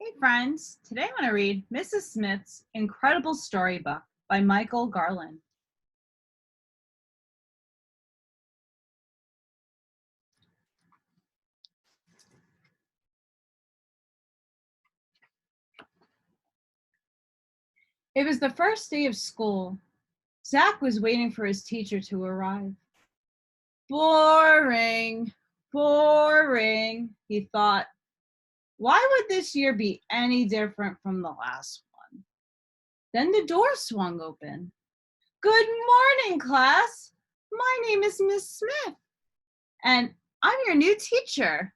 Hey friends, today I'm going to read Mrs. Smith's incredible storybook by Michael Garland. It was the first day of school. Zach was waiting for his teacher to arrive. Boring, boring, he thought. Why would this year be any different from the last one? Then the door swung open. Good morning, class. My name is Miss Smith, and I'm your new teacher.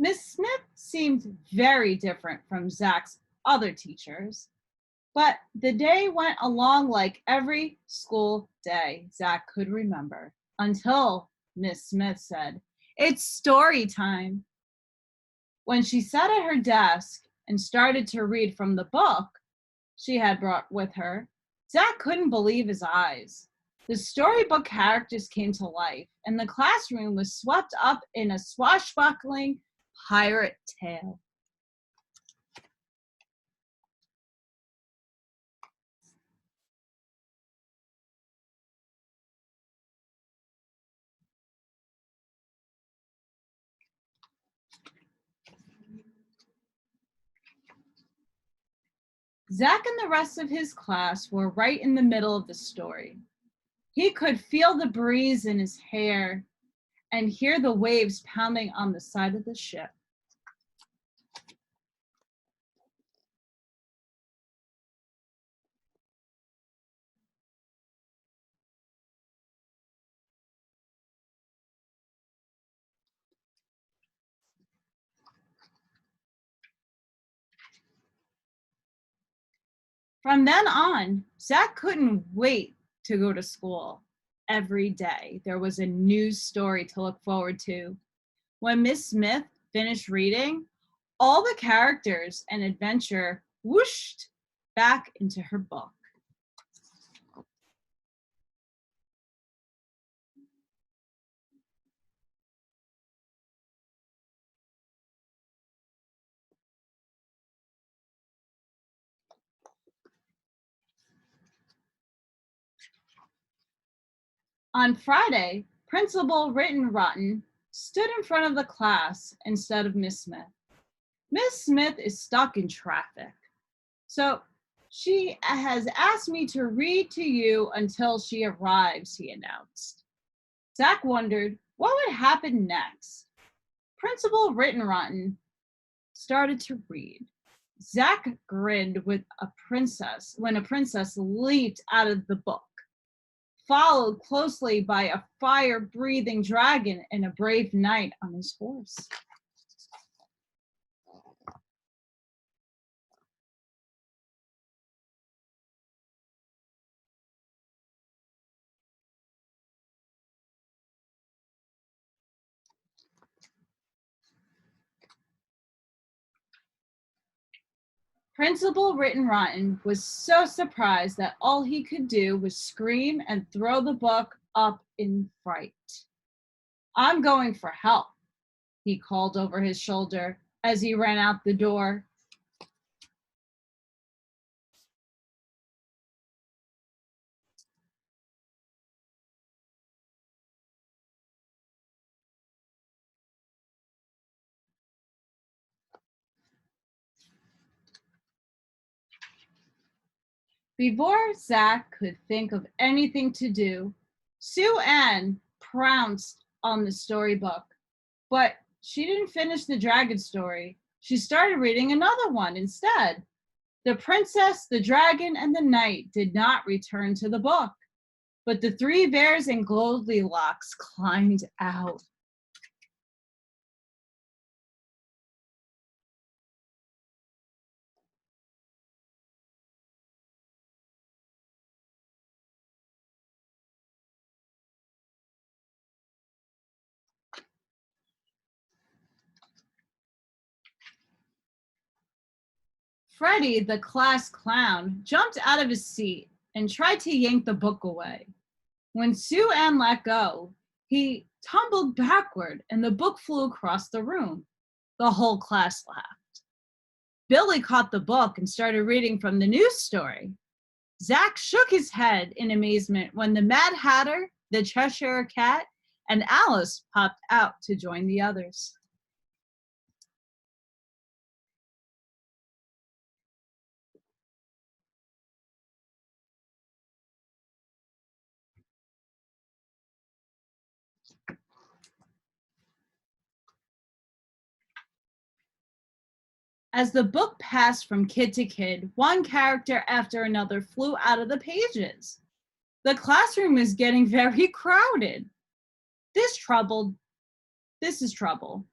Miss Smith seemed very different from Zach's other teachers, but the day went along like every school day Zach could remember until Miss Smith said, "It's story time." When she sat at her desk and started to read from the book she had brought with her, Zach couldn't believe his eyes. The storybook characters came to life, and the classroom was swept up in a swashbuckling pirate tale. Zach and the rest of his class were right in the middle of the story. He could feel the breeze in his hair and hear the waves pounding on the side of the ship. From then on, Zach couldn't wait to go to school. Every day, there was a new story to look forward to. When Miss Smith finished reading, all the characters and adventure whooshed back into her book. On Friday, Principal Rittenrotten stood in front of the class instead of Miss Smith. Miss Smith is stuck in traffic, so she has asked me to read to you until she arrives, he announced. Zach wondered what would happen next. Principal Rittenrotten started to read. Zach grinned with a princess when a princess leaped out of the book, followed closely by a fire-breathing dragon and a brave knight on his horse. Principal Rittenrotten was so surprised that all he could do was scream and throw the book up in fright. "I'm going for help," he called over his shoulder as he ran out the door. Before Zach could think of anything to do, Sue Ann pounced on the storybook, but she didn't finish the dragon story. She started reading another one instead. The princess, the dragon, and the knight did not return to the book, but the three bears and Goldilocks climbed out. Freddie, the class clown, jumped out of his seat and tried to yank the book away. When Sue Ann let go, he tumbled backward and the book flew across the room. The whole class laughed. Billy caught the book and started reading from the news story. Zach shook his head in amazement when the Mad Hatter, the Cheshire Cat, and Alice popped out to join the others. As the book passed from kid to kid, one character after another flew out of the pages. The classroom is getting very crowded. This is trouble,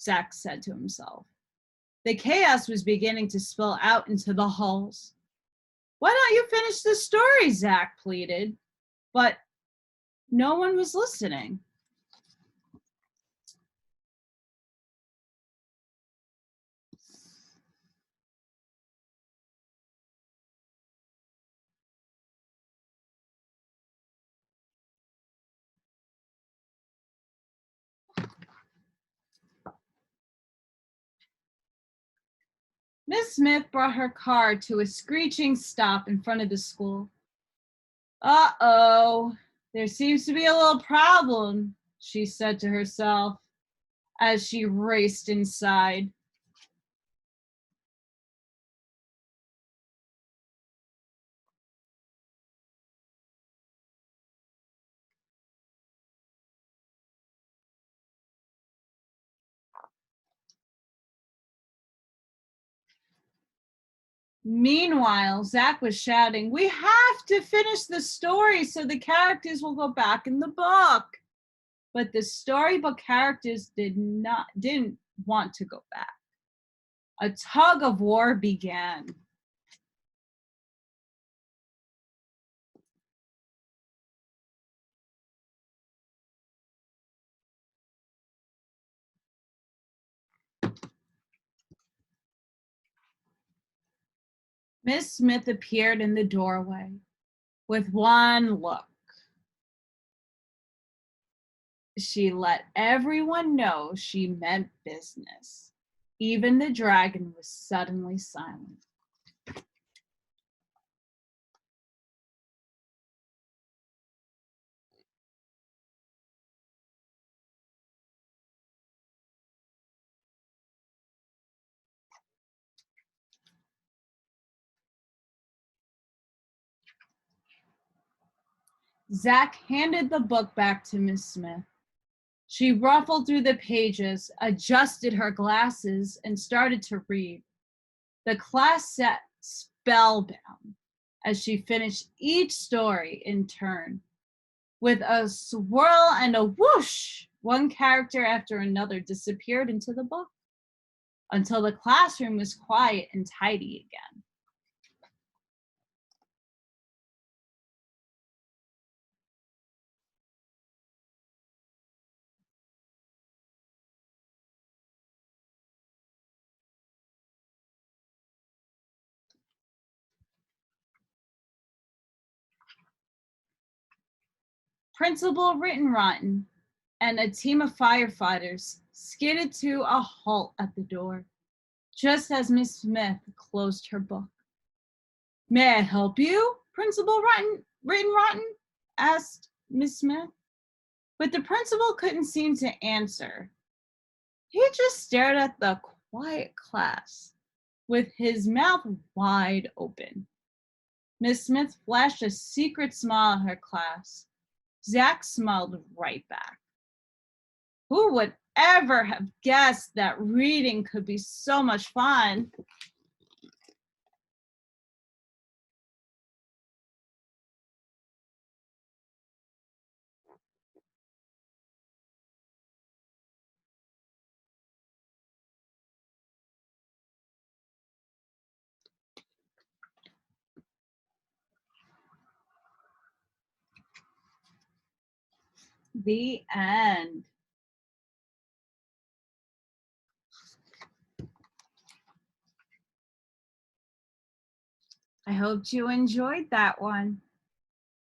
Zach said to himself. The chaos was beginning to spill out into the halls. Why don't you finish the story? Zach pleaded, but no one was listening. Miss Smith brought her car to a screeching stop in front of the school. Uh-oh, there seems to be a little problem, she said to herself as she raced inside. Meanwhile, Zach was shouting, "We have to finish the story so the characters will go back in the book." But the storybook characters didn't want to go back. A tug of war began. Miss Smith appeared in the doorway with one look. She let everyone know she meant business. Even the dragon was suddenly silent. Zach handed the book back to Miss Smith. She ruffled through the pages, adjusted her glasses, and started to read. The class sat spellbound as she finished each story in turn. With a swirl and a whoosh, one character after another disappeared into the book until the classroom was quiet and tidy again. Principal Rittenrotten and a team of firefighters skidded to a halt at the door, just as Miss Smith closed her book. "May I help you?" Principal Rittenrotten asked Miss Smith. But the principal couldn't seem to answer. He just stared at the quiet class with his mouth wide open. Miss Smith flashed a secret smile at her class. Zach smiled right back. Who would ever have guessed that reading could be so much fun? The end. I hoped you enjoyed that one.